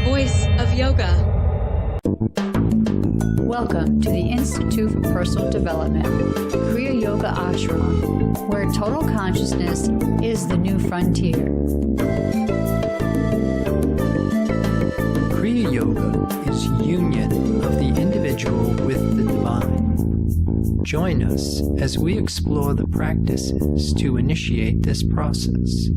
Voice of Yoga. Welcome to the Institute for Personal Development, Kriya Yoga Ashram, where total consciousness is the new frontier. Kriya Yoga is union of the individual with the divine. Join us as we explore the practices to initiate this process.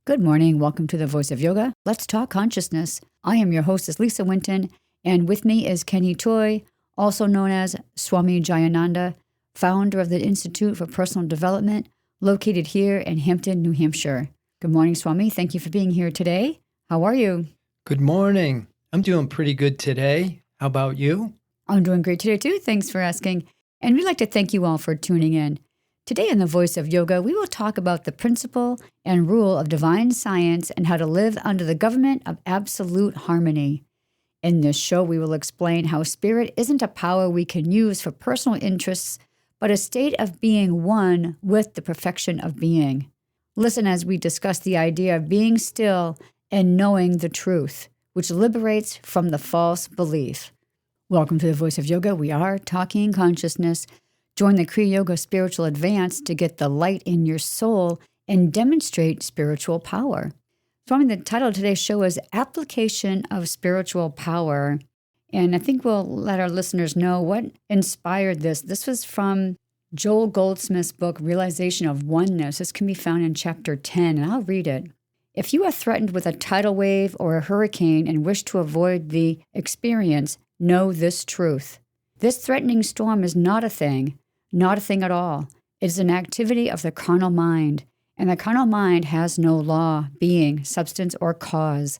Good morning. Welcome to the Voice of Yoga. Let's talk consciousness. I am your hostess, Lisa Winton, and with me is Kenny Toy, also known as Swami Jayananda, founder of the Institute for Personal Development, located here in Hampton, New Hampshire. Good morning, Swami. Thank you for being here today. How are you? Good morning. I'm doing pretty good today. How about you? I'm doing great today, too. Thanks for asking. And we'd like to thank you all for tuning in. Today in the Voice of Yoga, we will talk about the principle and rule of divine science and how to live under the government of absolute harmony. In this show, we will explain how spirit isn't a power we can use for personal interests, but a state of being one with the perfection of being. Listen as we discuss the idea of being still and knowing the truth, which liberates from the false belief. Welcome to the Voice of Yoga. We are talking consciousness. Join the Kriya Yoga Spiritual Advance to get the light in your soul and demonstrate spiritual power. Swami, the title of today's show is Application of Spiritual Power. And I think we'll let our listeners know what inspired this. This was from Joel Goldsmith's book, Realization of Oneness. This can be found in chapter 10, and I'll read it. If you are threatened with a tidal wave or a hurricane and wish to avoid the experience, know this truth. This threatening storm is not a thing at all. It is an activity of the carnal mind, and the carnal mind has no law, being, substance, or cause.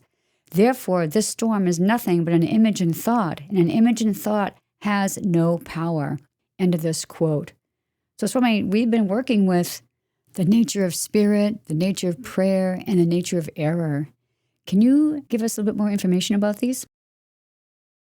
Therefore, this storm is nothing but an image in thought, and an image in thought has no power. End of this quote. So, Swami, we've been working with the nature of spirit, the nature of prayer, and the nature of error. Can you give us a little bit more information about these?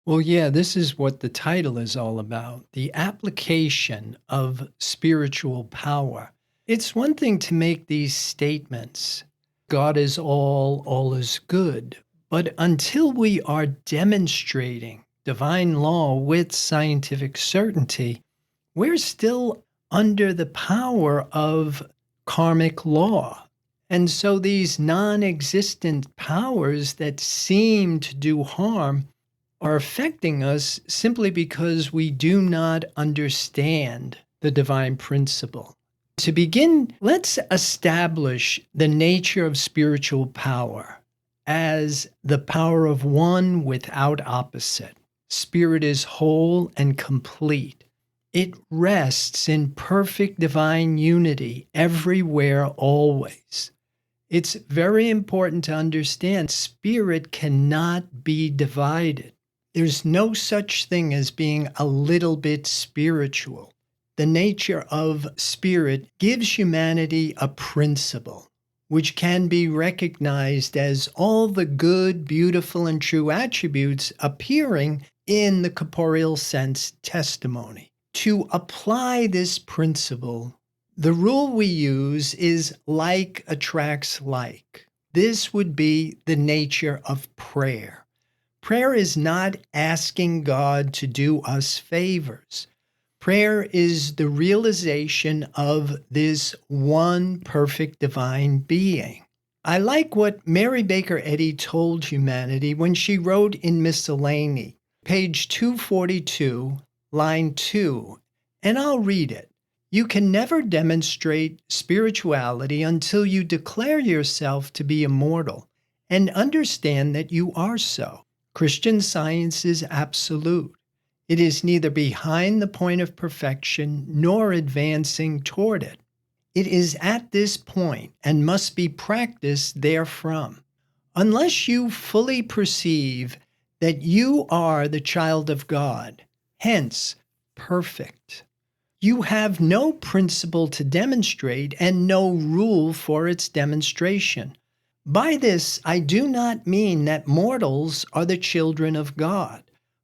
Well, yeah, this is what the title is all about, the application of spiritual power. It's one thing to make these statements, God is all is good, but until we are demonstrating divine law with scientific certainty, we're still under the power of karmic law. And so these non-existent powers that seem to do harm are affecting us simply because we do not understand the divine principle. To begin, let's establish the nature of spiritual power as the power of one without opposite. Spirit is whole and complete. It rests in perfect divine unity everywhere, always. It's very important to understand spirit cannot be divided. There's no such thing as being a little bit spiritual. The nature of spirit gives humanity a principle, which can be recognized as all the good, beautiful, and true attributes appearing in the corporeal sense testimony. To apply this principle, the rule we use is like attracts like. This would be the nature of prayer. Prayer is not asking God to do us favors. Prayer is the realization of this one perfect divine being. I like what Mary Baker Eddy told humanity when she wrote in Miscellany, page 242, line 2, and I'll read it. You can never demonstrate spirituality until you declare yourself to be immortal and understand that you are so. Christian science is absolute. It is neither behind the point of perfection nor advancing toward it. It is at this point and must be practiced therefrom. Unless you fully perceive that you are the child of God, hence perfect, you have no principle to demonstrate and no rule for its demonstration. By this, I do not mean that mortals are the children of God.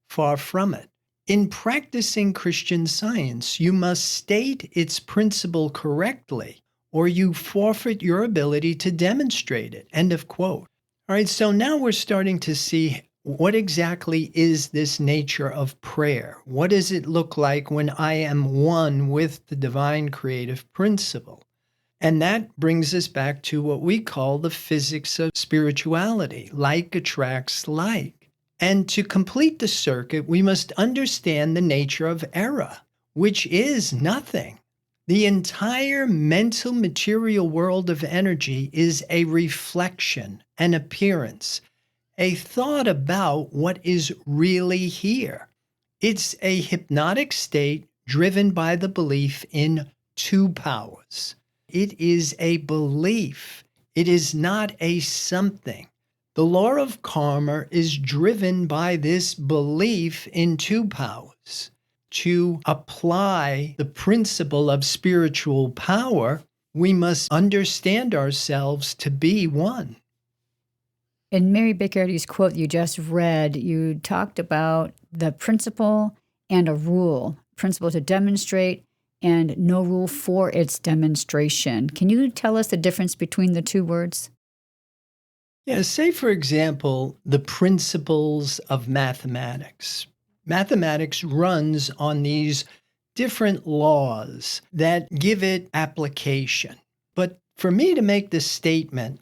Far from it. In practicing Christian Science, you must state its principle correctly, or you forfeit your ability to demonstrate it. End of quote. All right, so now we're starting to see what exactly is this nature of prayer? What does it look like when I am one with the divine creative principle? And that brings us back to what we call the physics of spirituality. Like attracts like. And to complete the circuit, we must understand the nature of error, which is nothing. The entire mental material world of energy is a reflection, an appearance, a thought about what is really here. It's a hypnotic state driven by the belief in two powers. It is a belief. It is not a something. The law of karma is driven by this belief in two powers. To apply the principle of spiritual power, we must understand ourselves to be one. In Mary Baker quote you just read, you talked about the principle and a rule, principle to demonstrate and no rule for its demonstration. Can you tell us the difference between the two words? Yeah, say, for example, the principles of mathematics. Mathematics runs on these different laws that give it application. But for me to make this statement,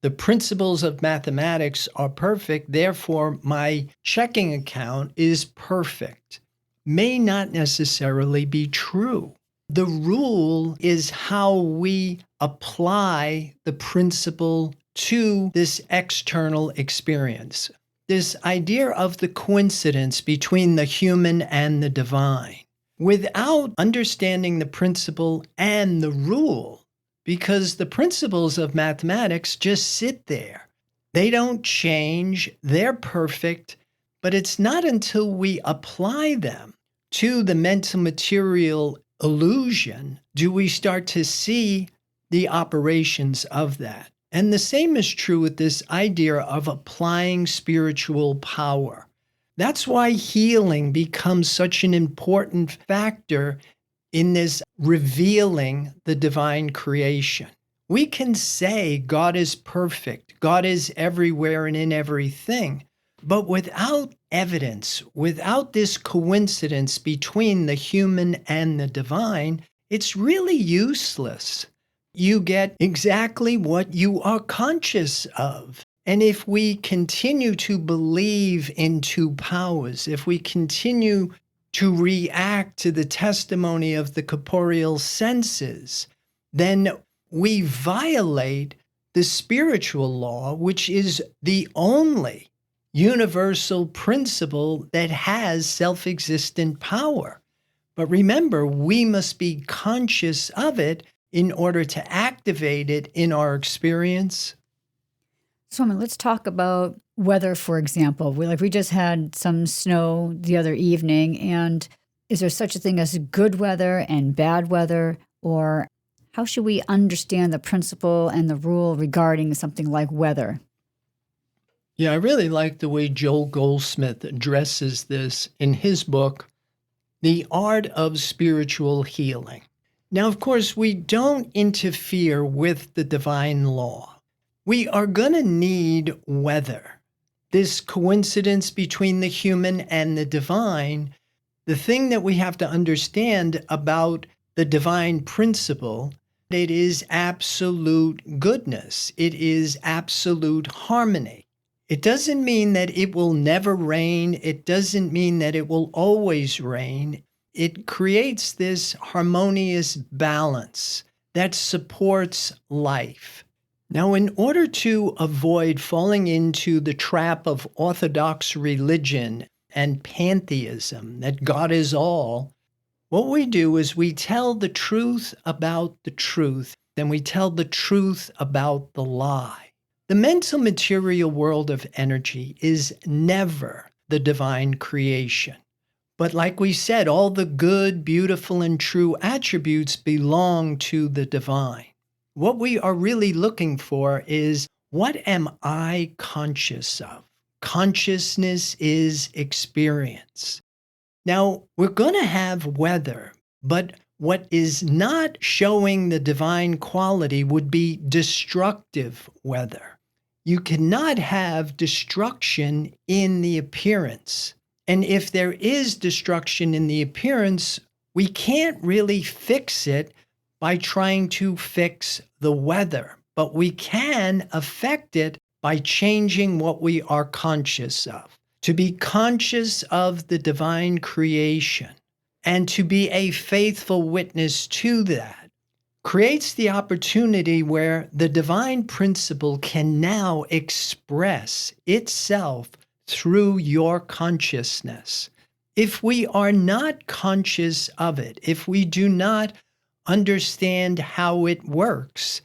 the principles of mathematics are perfect, therefore my checking account is perfect, may not necessarily be true. The rule is how we apply the principle to this external experience. This idea of the coincidence between the human and the divine. Without understanding the principle and the rule, because the principles of mathematics just sit there. They don't change, they're perfect, but it's not until we apply them to the mental material illusion do we start to see the operations of that. And the same is true with this idea of applying spiritual power. That's why healing becomes such an important factor in this revealing the divine creation. We can say God is perfect, God is everywhere and in everything, but without evidence, without this coincidence between the human and the divine, it's really useless. You get exactly what you are conscious of. And if we continue to believe in two powers, if we continue to react to the testimony of the corporeal senses, then we violate the spiritual law, which is the only universal principle that has self-existent power. But remember, we must be conscious of it in order to activate it in our experience. Swami, let's talk about weather, for example. We just had some snow the other evening, and is there such a thing as good weather and bad weather? Or how should we understand the principle and the rule regarding something like weather? Yeah, I really like the way Joel Goldsmith addresses this in his book, The Art of Spiritual Healing. Now, of course, we don't interfere with the divine law. We are going to need weather. This coincidence between the human and the divine, the thing that we have to understand about the divine principle, it is absolute goodness. It is absolute harmony. It doesn't mean that it will never rain. It doesn't mean that it will always rain. It creates this harmonious balance that supports life. Now, in order to avoid falling into the trap of orthodox religion and pantheism, that God is all, what we do is we tell the truth about the truth, then we tell the truth about the lie. The mental material world of energy is never the divine creation. But like we said, all the good, beautiful, and true attributes belong to the divine. What we are really looking for is, what am I conscious of? Consciousness is experience. Now, we're going to have weather, but what is not showing the divine quality would be destructive weather. You cannot have destruction in the appearance. And if there is destruction in the appearance, we can't really fix it by trying to fix the weather, but we can affect it by changing what we are conscious of. To be conscious of the divine creation and to be a faithful witness to that creates the opportunity where the divine principle can now express itself through your consciousness. If we are not conscious of it, if we do not understand how it works,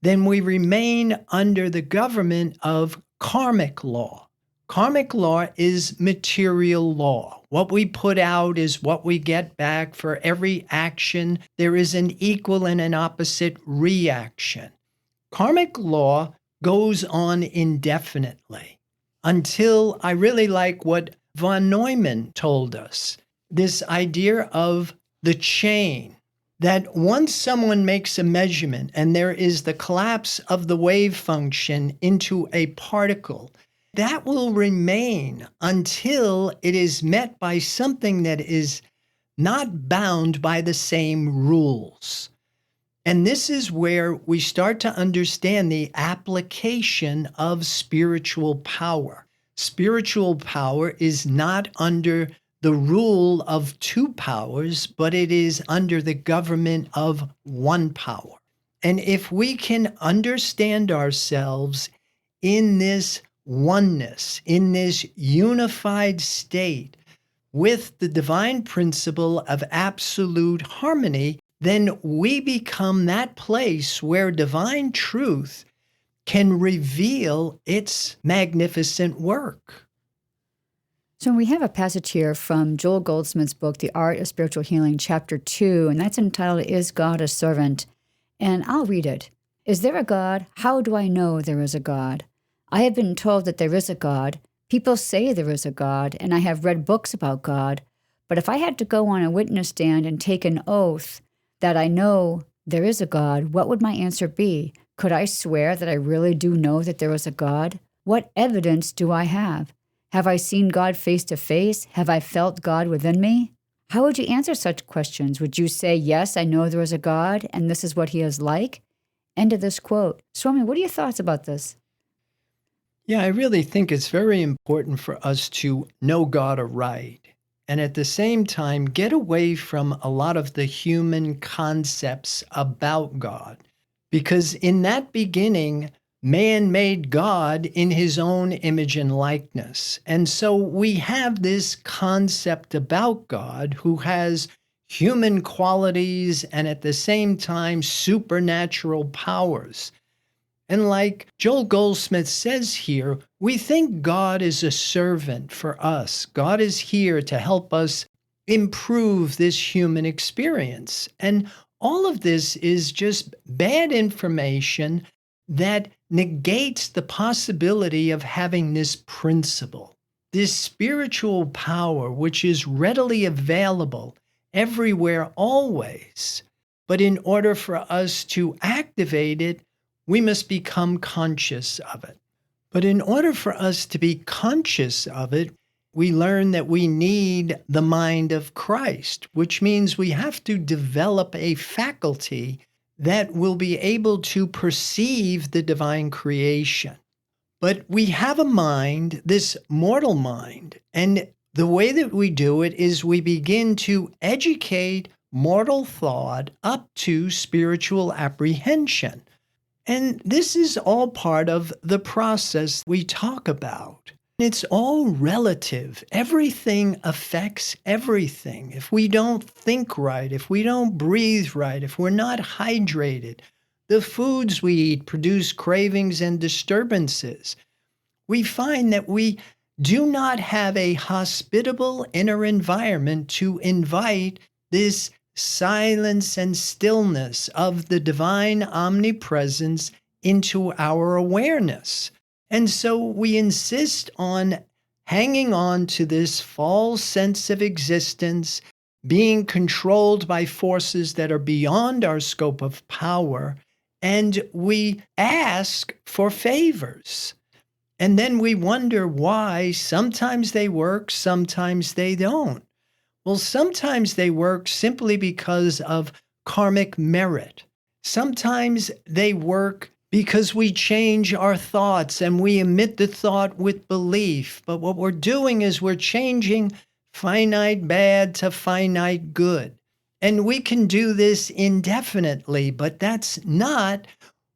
then we remain under the government of karmic law. Karmic law is material law. What we put out is what we get back. For every action, there is an equal and an opposite reaction. Karmic law goes on indefinitely until I really like what von Neumann told us, this idea of the chain, that once someone makes a measurement and there is the collapse of the wave function into a particle, that will remain until it is met by something that is not bound by the same rules. And this is where we start to understand the application of spiritual power. Spiritual power is not under the rule of two powers, but it is under the government of one power. And if we can understand ourselves in this oneness, in this unified state with the divine principle of absolute harmony, then we become that place where divine truth can reveal its magnificent work. So we have a passage here from Joel Goldsmith's book, The Art of Spiritual Healing, Chapter 2, and that's entitled, Is God a Servant? And I'll read it. Is there a God? How do I know there is a God? I have been told that there is a God. People say there is a God, and I have read books about God. But if I had to go on a witness stand and take an oath that I know there is a God, what would my answer be? Could I swear that I really do know that there is a God? What evidence do I have? Have I seen God face to face? Have I felt God within me? How would you answer such questions? Would you say, yes, I know there is a God, and this is what he is like? End of this quote. Swami, what are your thoughts about this? Yeah, I really think it's very important for us to know God aright and at the same time get away from a lot of the human concepts about God. Because in that beginning, man made God in his own image and likeness. And so we have this concept about God who has human qualities and at the same time supernatural powers. And like Joel Goldsmith says here, we think God is a servant for us. God is here to help us improve this human experience. And all of this is just bad information that negates the possibility of having this principle, this spiritual power, which is readily available everywhere, always. But in order for us to activate it, we must become conscious of it. But in order for us to be conscious of it, we learn that we need the mind of Christ, which means we have to develop a faculty that will be able to perceive the divine creation. But we have a mind, this mortal mind, and the way that we do it is we begin to educate mortal thought up to spiritual apprehension. And this is all part of the process we talk about. It's all relative. Everything affects everything. If we don't think right, if we don't breathe right, if we're not hydrated, the foods we eat produce cravings and disturbances. We find that we do not have a hospitable inner environment to invite this silence and stillness of the divine omnipresence into our awareness. And so we insist on hanging on to this false sense of existence, being controlled by forces that are beyond our scope of power, and we ask for favors. And then we wonder why sometimes they work, sometimes they don't. Well, sometimes they work simply because of karmic merit. Sometimes they work because we change our thoughts and we emit the thought with belief. But what we're doing is we're changing finite bad to finite good. And we can do this indefinitely, but that's not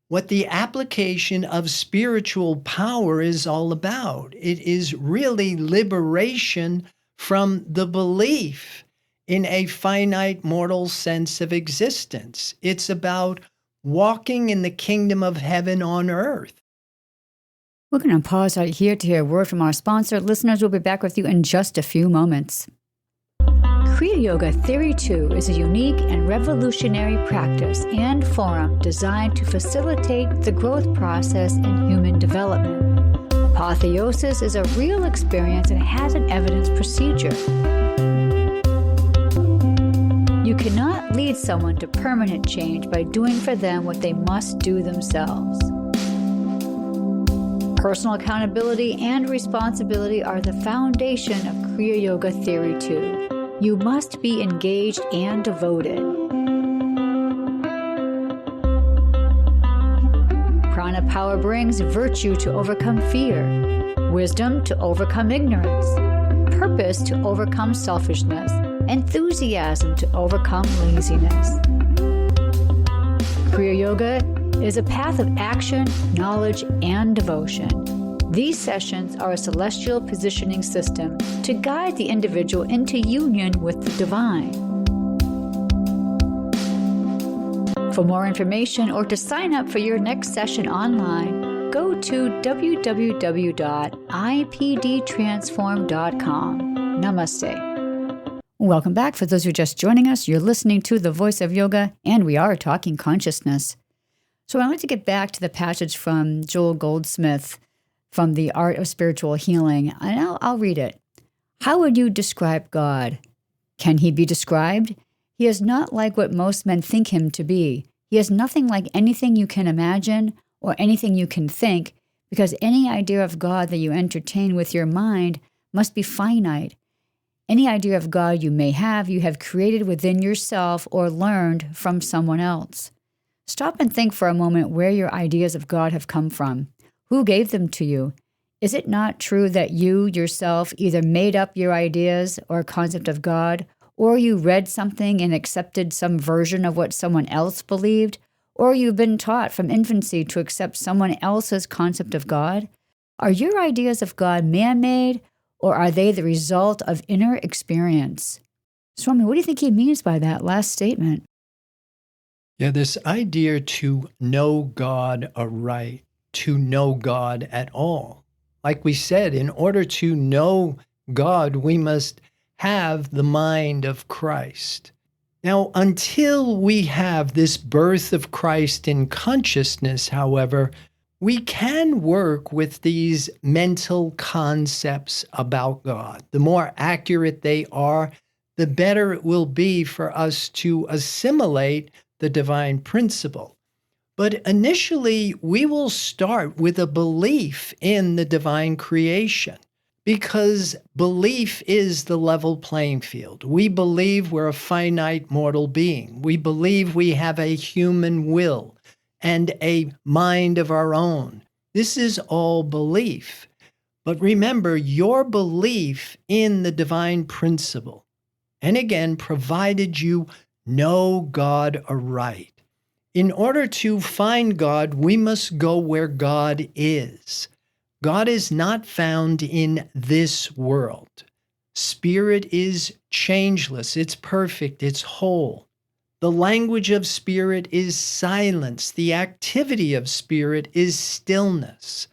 what the application of spiritual power is all about. It is really liberation from the belief in a finite mortal sense of existence. It's about walking in the kingdom of heaven on earth. We're going to pause right here to hear a word from our sponsor. Listeners, we'll be back with you in just a few moments. Kriya Yoga Theory 2 is a unique and revolutionary practice and forum designed to facilitate the growth process in human development. Apotheosis is a real experience and has an evidence procedure. You cannot lead someone to permanent change by doing for them what they must do themselves. Personal accountability and responsibility are the foundation of Kriya Yoga Theory 2. You must be engaged and devoted. Prana power brings virtue to overcome fear, wisdom to overcome ignorance, purpose to overcome selfishness, enthusiasm to overcome laziness. Kriya Yoga is a path of action, knowledge, and devotion. These sessions are a celestial positioning system to guide the individual into union with the divine. For more information or to sign up for your next session online, go to www.ipdtransform.com. Namaste. Welcome back. For those who are just joining us, you're listening to The Voice of Yoga, and we are talking consciousness. So I'd like to get back to the passage from Joel Goldsmith from The Art of Spiritual Healing, and I'll read it. How would you describe God? Can he be described? He is not like what most men think him to be. He is nothing like anything you can imagine or anything you can think, because any idea of God that you entertain with your mind must be finite. Any idea of God you have created within yourself or learned from someone else. Stop and think for a moment where your ideas of God have come from. Who gave them to you? Is it not true that you yourself either made up your ideas or concept of God, or you read something and accepted some version of what someone else believed, or you've been taught from infancy to accept someone else's concept of God? Are your ideas of God man-made, or are they the result of inner experience? Swami, what do you think he means by that last statement? Yeah, this idea to know God aright, to know God at all. Like we said, in order to know God, we must have the mind of Christ. Now, until we have this birth of Christ in consciousness, however, we can work with these mental concepts about God. The more accurate they are, the better it will be for us to assimilate the divine principle. But initially, we will start with a belief in the divine creation, because belief is the level playing field. We believe we're a finite mortal being. We believe we have a human will and a mind of our own. This is all belief. But remember, your belief in the divine principle, and again, provided you know God aright. In order to find God, we must go where God is. God is not found in this world. Spirit is changeless, it's perfect, it's whole. The language of spirit is silence. The activity of spirit is stillness.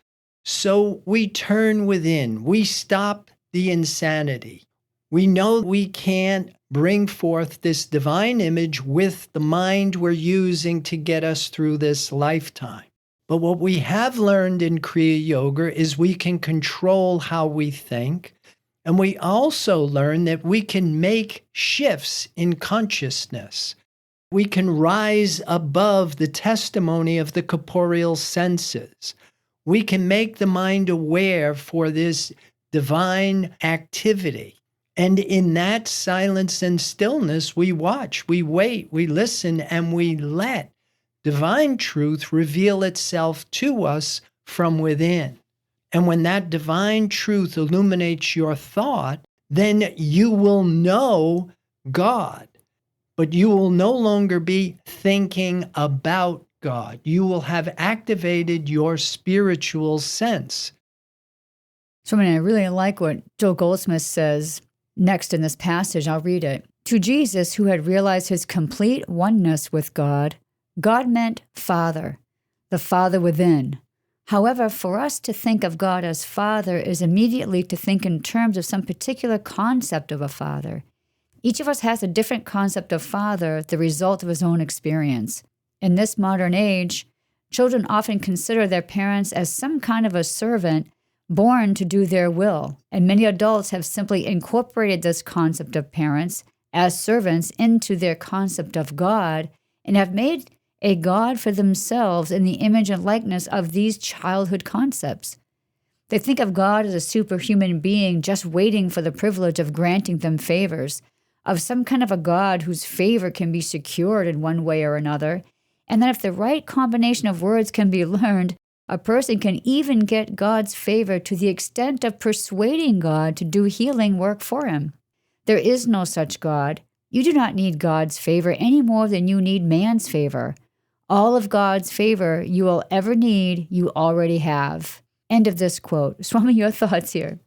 So we turn within. We stop the insanity. We know we can't bring forth this divine image with the mind we're using to get us through this lifetime. But what we have learned in Kriya Yoga is we can control how we think, and we also learn that we can make shifts in consciousness. We can rise above the testimony of the corporeal senses. We can make the mind aware for this divine activity. And in that silence and stillness, we watch, we wait, we listen, and we let divine truth reveal itself to us from within. And when that divine truth illuminates your thought, then you will know God. But you will no longer be thinking about God. You will have activated your spiritual sense. So, I really like what Joel Goldsmith says next in this passage. I'll read it. To Jesus, who had realized his complete oneness with God, God meant Father, the Father within. However, for us to think of God as Father is immediately to think in terms of some particular concept of a father. Each of us has a different concept of father, the result of his own experience. In this modern age, children often consider their parents as some kind of a servant born to do their will, and many adults have simply incorporated this concept of parents as servants into their concept of God and have made a God for themselves in the image and likeness of these childhood concepts. They think of God as a superhuman being just waiting for the privilege of granting them favors, of some kind of a God whose favor can be secured in one way or another, and that if the right combination of words can be learned, a person can even get God's favor to the extent of persuading God to do healing work for him. There is no such God. You do not need God's favor any more than you need man's favor. All of God's favor you will ever need, you already have. End of this quote. Swami, your thoughts here.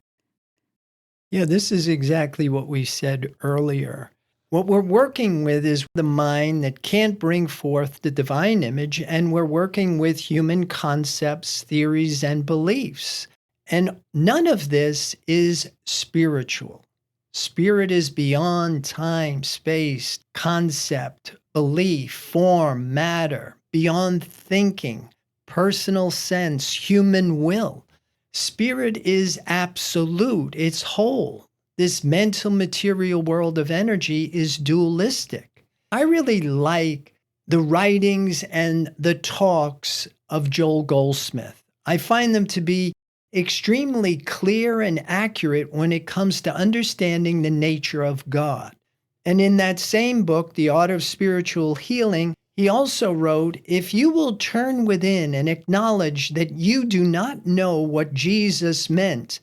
Yeah, this is exactly what we said earlier. What we're working with is the mind that can't bring forth the divine image, and we're working with human concepts, theories, and beliefs. And none of this is spiritual. Spirit is beyond time, space, concept, belief, form, matter, beyond thinking, personal sense, human will. Spirit is absolute, it's whole. This mental material world of energy is dualistic. I really like the writings and the talks of Joel Goldsmith. I find them to be extremely clear and accurate when it comes to understanding the nature of God. And in that same book, The Art of Spiritual Healing, he also wrote, if you will turn within and acknowledge that you do not know what Jesus meant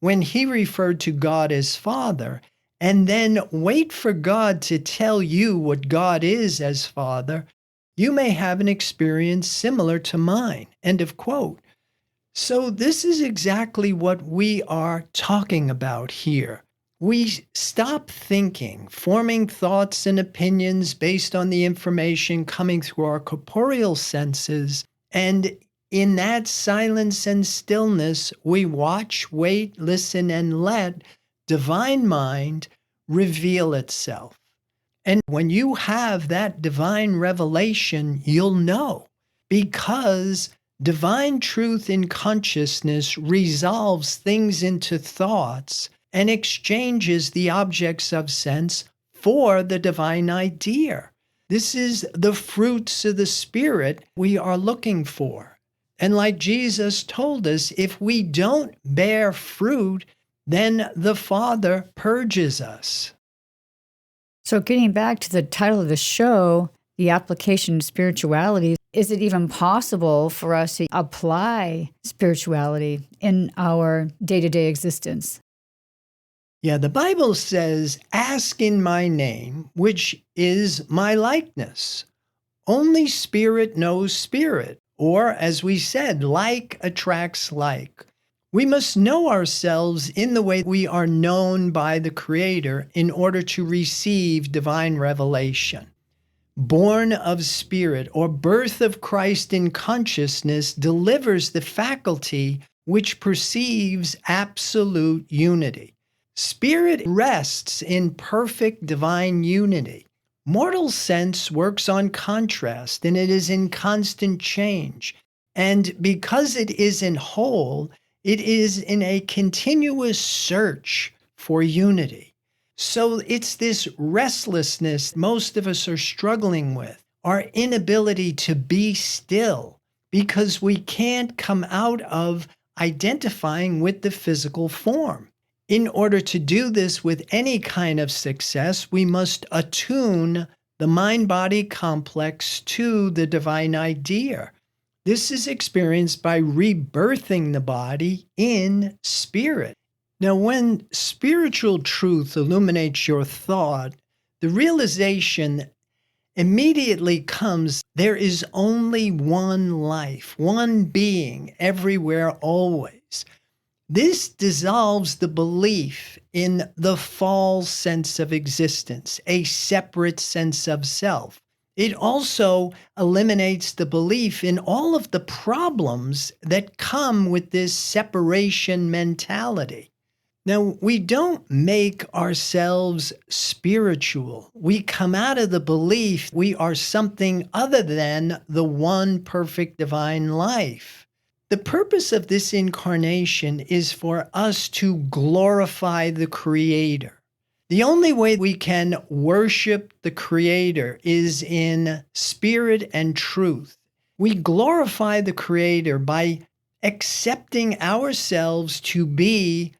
when he referred to God as Father, and then wait for God to tell you what God is as Father, you may have an experience similar to mine. End of quote. So this is exactly what we are talking about here. We stop thinking, forming thoughts and opinions based on the information coming through our corporeal senses, and in that silence and stillness, we watch, wait, listen, and let divine mind reveal itself. And when you have that divine revelation, you'll know, because divine truth in consciousness resolves things into thoughts and exchanges the objects of sense for the divine idea. This is the fruits of the Spirit we are looking for. And like Jesus told us, if we don't bear fruit, then the Father purges us. So getting back to the title of the show, the application of spirituality, is it even possible for us to apply spirituality in our day-to-day existence? Yeah, the Bible says, ask in my name, which is my likeness. Only spirit knows spirit, or as we said, like attracts like. We must know ourselves in the way we are known by the Creator in order to receive divine revelation. Born of spirit, or birth of Christ in consciousness, delivers the faculty which perceives absolute unity. Spirit rests in perfect divine unity. Mortal sense works on contrast, and it is in constant change. And because it isn't whole, it is in a continuous search for unity. So it's this restlessness most of us are struggling with, our inability to be still, because we can't come out of identifying with the physical form. In order to do this with any kind of success, we must attune the mind-body complex to the divine idea. This is experienced by rebirthing the body in spirit. Now, when spiritual truth illuminates your thought, the realization immediately comes, there is only one life, one being, everywhere, always. This dissolves the belief in the false sense of existence, a separate sense of self. It also eliminates the belief in all of the problems that come with this separation mentality. Now, we don't make ourselves spiritual. We come out of the belief we are something other than the one perfect divine life. The purpose of this incarnation is for us to glorify the Creator. The only way we can worship the Creator is in spirit and truth. We glorify the Creator by accepting ourselves to be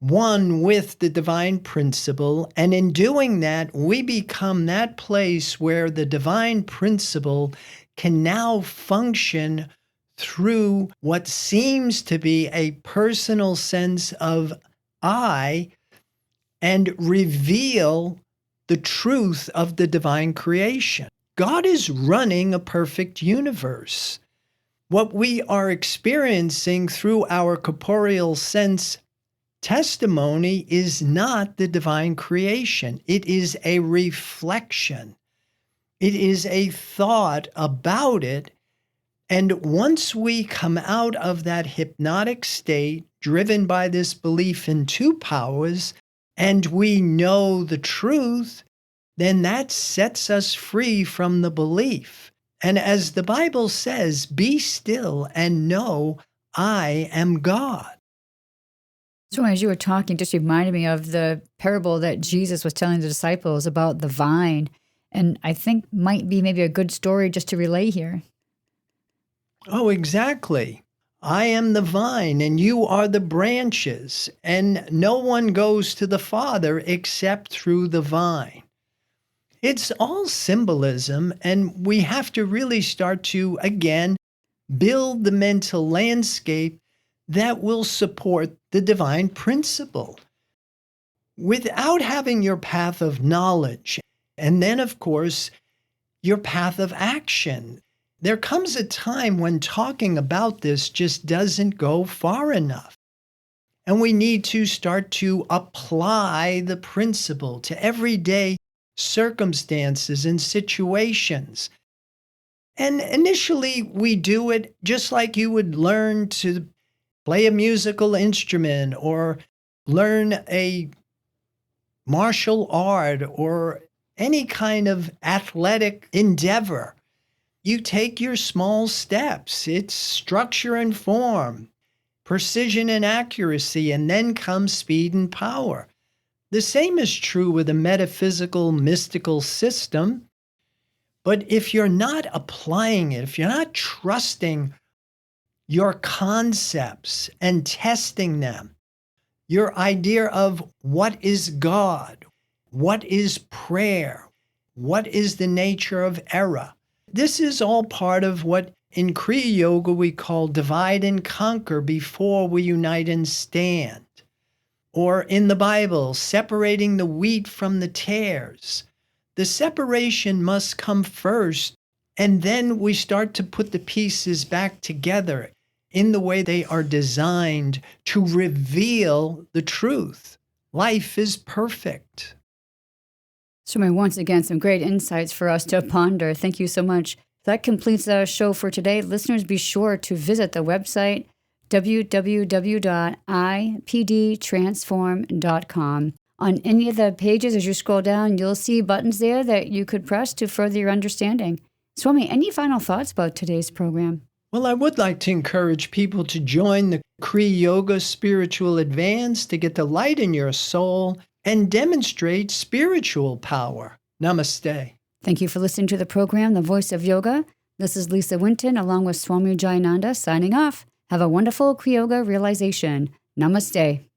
one with the divine principle, and in doing that, we become that place where the divine principle can now function through what seems to be a personal sense of I and reveal the truth of the divine creation. God is running a perfect universe. What we are experiencing through our corporeal sense testimony is not the divine creation. It is a reflection. It is a thought about it. And once we come out of that hypnotic state, driven by this belief in two powers, and we know the truth, then that sets us free from the belief. And as the Bible says, be still and know I am God. So as you were talking, just reminded me of the parable that Jesus was telling the disciples about the vine. And I think might be maybe a good story just to relay here. Oh, exactly. I am the vine and you are the branches, and no one goes to the Father except through the vine. It's all symbolism, and we have to really start to, again, build the mental landscape that will support the divine principle. Without having your path of knowledge, and then, of course, your path of action, there comes a time when talking about this just doesn't go far enough. And we need to start to apply the principle to everyday circumstances and situations. And initially, we do it just like you would learn to play a musical instrument or learn a martial art or any kind of athletic endeavor. You take your small steps. It's structure and form, precision and accuracy, and then comes speed and power. The same is true with a metaphysical, mystical system. But if you're not applying it, if you're not trusting your concepts and testing them, your idea of what is God, what is prayer, what is the nature of error, this is all part of what in Kriya Yoga we call divide and conquer before we unite and stand. Or in the Bible, separating the wheat from the tares. The separation must come first, and then we start to put the pieces back together in the way they are designed to reveal the truth. Life is perfect. Swami, once again, some great insights for us to ponder. Thank you so much. That completes our show for today. Listeners, be sure to visit the website, www.ipdtransform.com. On any of the pages, as you scroll down, you'll see buttons there that you could press to further your understanding. Swami, any final thoughts about today's program? Well, I would like to encourage people to join the Kriya Yoga Spiritual Advance to get the light in your soul and demonstrate spiritual power. Namaste. Thank you for listening to the program, The Voice of Yoga. This is Lisa Winton along with Swami Jayananda signing off. Have a wonderful Kriya Yoga realization. Namaste.